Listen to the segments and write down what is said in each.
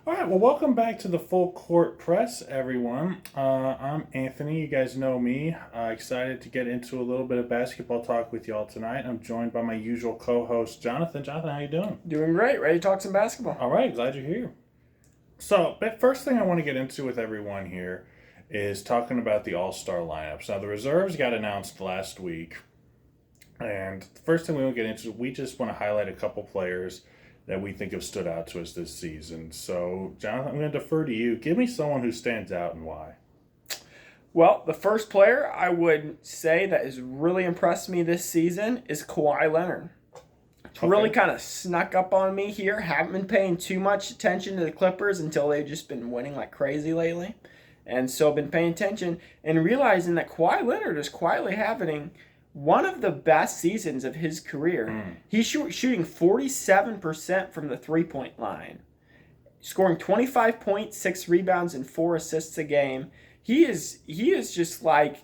All right, well, welcome back to the Full Court Press, everyone. I'm Anthony. You guys know me. Excited to get into a little bit of basketball talk with y'all tonight. I'm joined by my usual co-host, Jonathan. Jonathan, how you doing? Doing great. Ready to talk some basketball? All right, glad you're here. So, the first thing I want to get into with everyone here is talking about the All-Star lineups. Now, the reserves got announced last week, and the first thing we want to get into, we just want to highlight a couple players that we think have stood out to us this season. So, Jonathan, I'm going to defer to you. Give me someone who stands out and why. Well, the first player I would say that has really impressed me this season is Kawhi Leonard. Okay. Really kind of snuck up on me here. Haven't been paying too much attention to the Clippers until they've just been winning like crazy lately. And so I've been paying attention and realizing that Kawhi Leonard is quietly having one of the best seasons of his career. He's shooting 47% from the three-point line, scoring 25 points, 6 rebounds, and 4 assists a game. He is just like,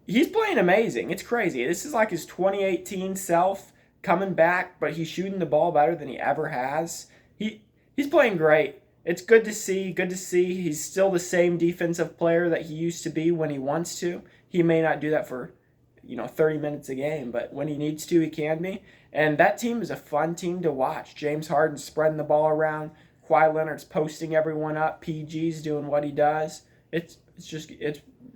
he's playing amazing. It's crazy. This is like his 2018 self coming back, but he's shooting the ball better than he ever has. He's playing great. It's good to see. Good to see. He's still the same defensive player that he used to be when he wants to. He may not do that for 30 minutes a game, but when he needs to, he can be. And that team is a fun team to watch. James Harden spreading the ball around. Kawhi Leonard's posting everyone up. PG's doing what he does. It's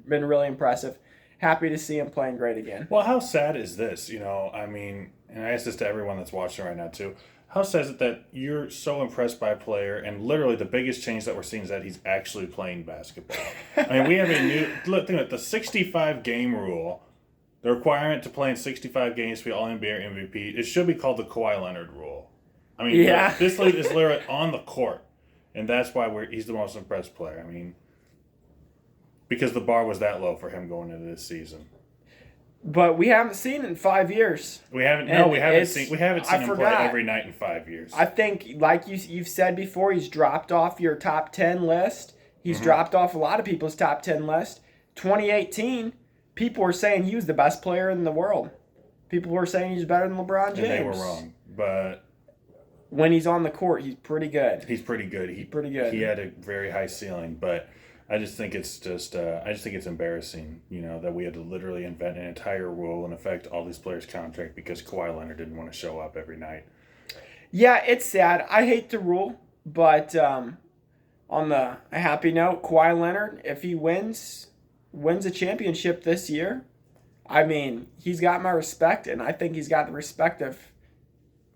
been really impressive. Happy to see him playing great again. Well, how sad is this? I mean, and I ask this to everyone that's watching right now too. How sad is it that you're so impressed by a player, and literally the biggest change that we're seeing is that he's actually playing basketball? I mean, we have a new look. Think about the 65 game rule. The requirement to play in 65 games to be All NBA or MVP, it should be called the Kawhi Leonard rule. I mean, Yeah. this league is literally on the court, and that's why he's the most impressed player. I mean, because the bar was that low for him going into this season. But we haven't seen it in 5 years. We haven't seen him play every night in 5 years. I think, like you've said before, he's dropped off your top 10 list. He's dropped off a lot of people's top 10 list. 2018, people were saying he was the best player in the world. People were saying he's better than LeBron James. And they were wrong. But when he's on the court, he's pretty good. He's pretty good. He had a very high ceiling, but I just think it's embarrassing, that we had to literally invent an entire rule and affect all these players' contract because Kawhi Leonard didn't want to show up every night. Yeah, it's sad. I hate the rule, but on a happy note, Kawhi Leonard, if he wins a championship this year, I mean, he's got my respect, and I think he's got the respect of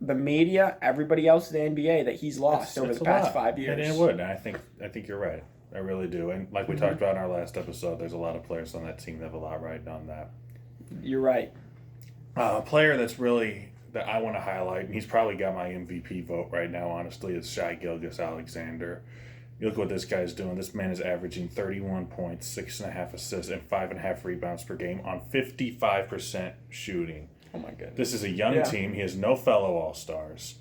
the media, everybody else in the NBA that he's lost over the past 5 years. And it would. And I think you're right. I really do. And like we talked about in our last episode, there's a lot of players on that team that have a lot right on that. You're right. A player that I want to highlight, and he's probably got my MVP vote right now, honestly, is Shai Gilgeous-Alexander. You look what this guy's doing. This man is averaging 31 points, 6.5 assists, and 5.5 rebounds per game on 55% shooting. Oh, my goodness. This is a young team. He has no fellow All-Stars,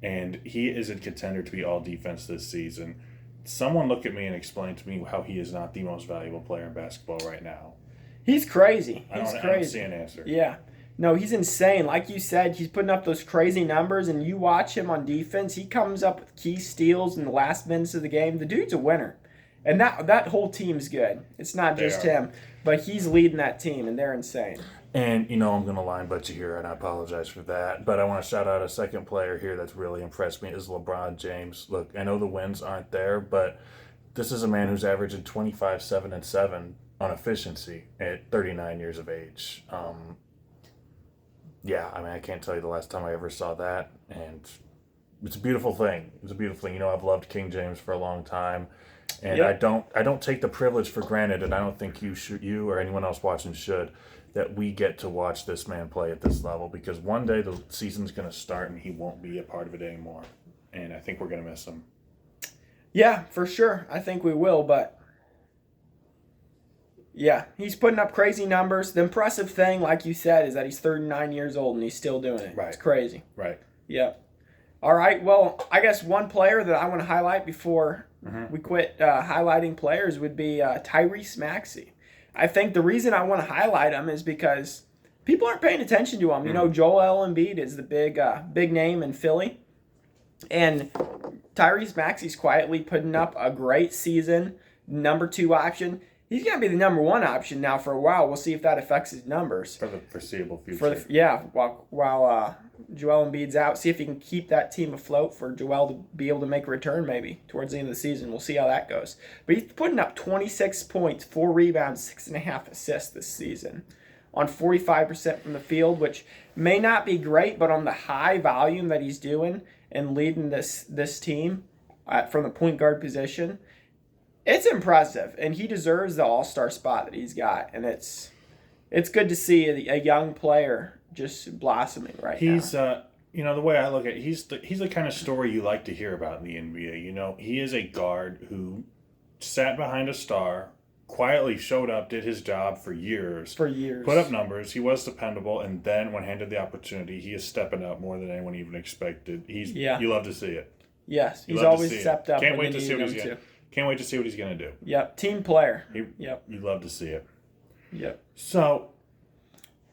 and he is a contender to be all-defense this season. Someone look at me and explain to me how he is not the most valuable player in basketball right now. He's crazy. I don't see an answer. Yeah. No, he's insane. Like you said, he's putting up those crazy numbers, and you watch him on defense, he comes up with key steals in the last minutes of the game. The dude's a winner. And that whole team's good. It's not just him, but he's leading that team, and they're insane. And, I'm going to line butt you here, and I apologize for that. But I want to shout out a second player here that's really impressed me is LeBron James. Look, I know the wins aren't there, but this is a man who's averaging 25, 7, and 7 on efficiency at 39 years of age. I can't tell you the last time I ever saw that, and it's a beautiful thing. I've loved King James for a long time, and I don't take the privilege for granted, and I don't think you or anyone else watching should, that we get to watch this man play at this level, because one day the season's going to start and he won't be a part of it anymore, and I think we're going to miss him. Yeah, for sure. I think we will, but yeah, he's putting up crazy numbers. The impressive thing, like you said, is that he's 39 years old and he's still doing it. Right. It's crazy. Right. Yeah. All right. Well, I guess one player that I want to highlight before we quit highlighting players would be Tyrese Maxey. I think the reason I want to highlight him is because people aren't paying attention to him. Joel Embiid is the big name in Philly. And Tyrese Maxey's quietly putting up a great season. Number 2 option. He's going to be the number 1 option now for a while. We'll see if that affects his numbers. For the foreseeable future. While Joel Embiid's out. See if he can keep that team afloat for Joel to be able to make a return maybe towards the end of the season. We'll see how that goes. But he's putting up 26 points, 4 rebounds, 6.5 assists this season on 45% from the field, which may not be great, but on the high volume that he's doing and leading this team from the point guard position, it's impressive, and he deserves the all-star spot that he's got, and it's good to see a young player just blossoming right now. He's, the way I look at it, he's the kind of story you like to hear about in the NBA. He is a guard who sat behind a star, quietly showed up, did his job for years. Put up numbers. He was dependable, and then when handed the opportunity, he is stepping up more than anyone even expected. You love to see it. Yes, he's always stepped up. Can't wait to see what he's going to. Can't wait to see what he's going to do. Yep, team player. You love to see it. Yep. So,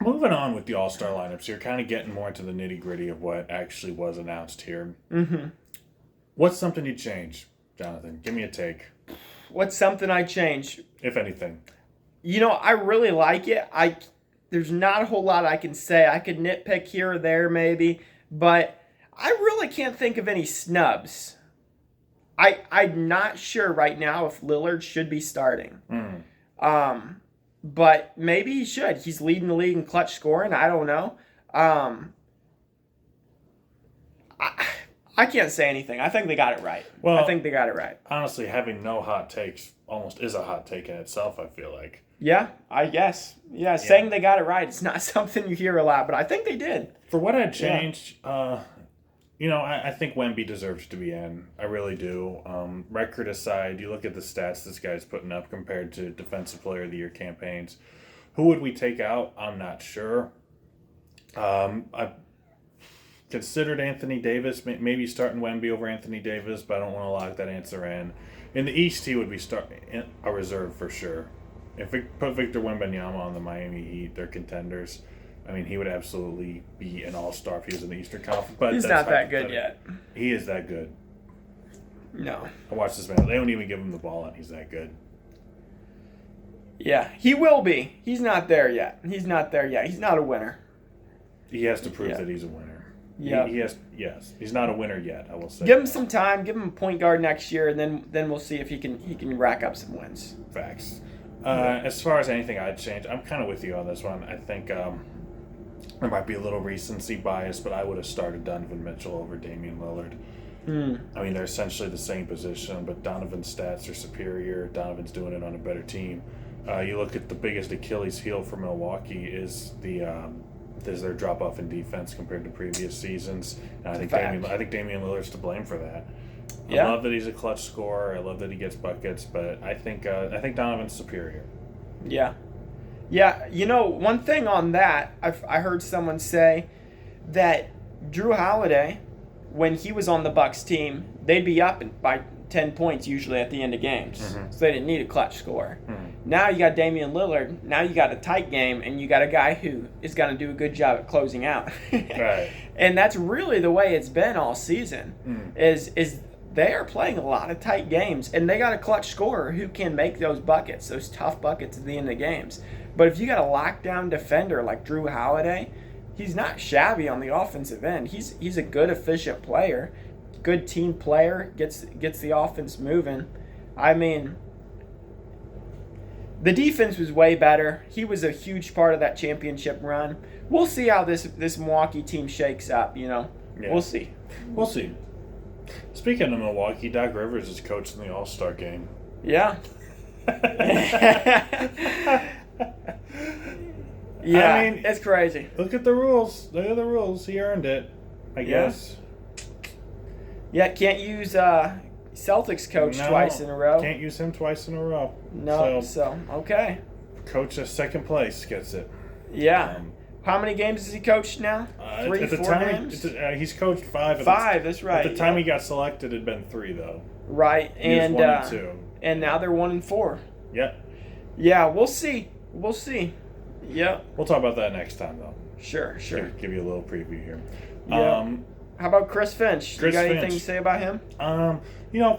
moving on with the All-Star lineups here, kind of getting more into the nitty-gritty of what actually was announced here. Mm-hmm. What's something you'd change, Jonathan? Give me a take. What's something I change? If anything. I really like it. There's not a whole lot I can say. I could nitpick here or there maybe, but I really can't think of any snubs. I'm not sure right now if Lillard should be starting. But maybe he should. He's leading the league in clutch scoring. I don't know. I can't say anything. I think they got it right. Well, I think they got it right. Honestly, having no hot takes almost is a hot take in itself, I feel like. Yeah, I guess. Yeah, saying they got it right, it's not something you hear a lot, but I think they did. For what I'd change, I think Wemby deserves to be in. I really do. Record aside, you look at the stats this guy's putting up compared to Defensive Player of the Year campaigns. Who would we take out? I'm not sure. I considered Anthony Davis, maybe starting Wemby over Anthony Davis, but I don't want to lock that answer in. In the East, he would be a reserve for sure. If we put Victor Wembanyama on the Miami Heat, they're contenders. I mean, he would absolutely be an all-star if he was in the Eastern Conference. But he's not that good yet. He is that good. No. I watched this man. They don't even give him the ball, and he's that good. Yeah, he will be. He's not there yet. He's not a winner. He has to prove that he's a winner. Yeah. Yes. He's not a winner yet, I will say. Give him some time. Give him a point guard next year, and then we'll see if he can rack up some wins. Facts. As far as anything I'd change, I'm kind of with you on this one. I think there might be a little recency bias, but I would have started Donovan Mitchell over Damian Lillard. I mean, they're essentially the same position, but Donovan's stats are superior. Donovan's doing it on a better team. You look at the biggest Achilles heel for Milwaukee is their drop off in defense compared to previous seasons. And I think Damian Lillard's to blame for that. I love that he's a clutch scorer. I love that he gets buckets, but I think Donovan's superior. Yeah. Yeah, one thing on that, I heard someone say that Drew Holiday, when he was on the Bucks team, they'd be up by 10 points usually at the end of games. So they didn't need a clutch score. Now you got Damian Lillard. Now you got a tight game, and you got a guy who is going to do a good job at closing out. Right. And that's really the way it's been all season. Is they are playing a lot of tight games, and they got a clutch scorer who can make those buckets, those tough buckets at the end of games. But if you got a lockdown defender like Drew Holiday, he's not shabby on the offensive end. He's a good, efficient player, good team player, gets the offense moving. I mean, the defense was way better. He was a huge part of that championship run. We'll see how this Milwaukee team shakes up, Yeah. We'll see. We'll see. Speaking of Milwaukee, Doc Rivers is coaching the All-Star game. Yeah. Yeah, I mean, it's crazy. Look at the rules. He earned it, I guess. Yeah, can't use Celtics coach twice in a row. Can't use him twice in a row. No, so okay. Coach of second place gets it. Yeah. How many games has he coached now? 3, 4 games? He's coached 5. 5, that's right. At the time he got selected, it had been 3, though. Right, and 1 and 2. And now they're 1 and 4. Yeah. Yeah, we'll see. Yep. We'll talk about that next time, though. Sure. Give you a little preview here. Yeah. How about Chris Finch? Chris you got anything Finch. to say about him? You know,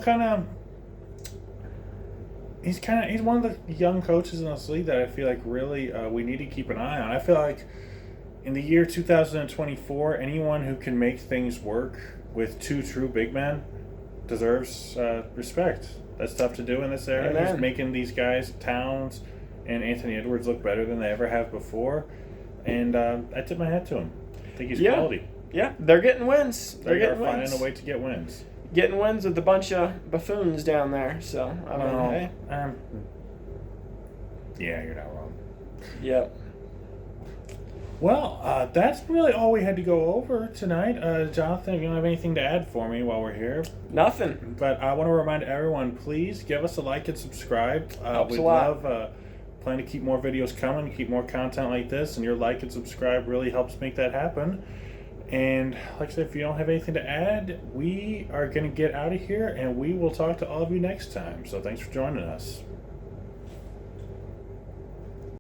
he's one of the young coaches in this league that I feel like really we need to keep an eye on. I feel like in the year 2024, anyone who can make things work with two true big men deserves respect. That's tough to do in this era. Amen. He's making these guys, Towns and Anthony Edwards, look better than they ever have before. And I tip my hat to him. I think he's quality. Yeah, they're getting wins. They're They getting are wins. finding a way to get wins. Getting wins with a bunch of buffoons down there. So, I mean, hey. Yeah, you're not wrong. Yep. Well, that's really all we had to go over tonight. Jonathan, if you don't have anything to add for me while we're here. Nothing. But I want to remind everyone, please give us a like and subscribe. Helps we'd a lot. plan to keep more videos coming, keep more content like this, and your like and subscribe really helps make that happen. And like I said, if you don't have anything to add, we are going to get out of here, and we will talk to all of you next time. So thanks for joining us.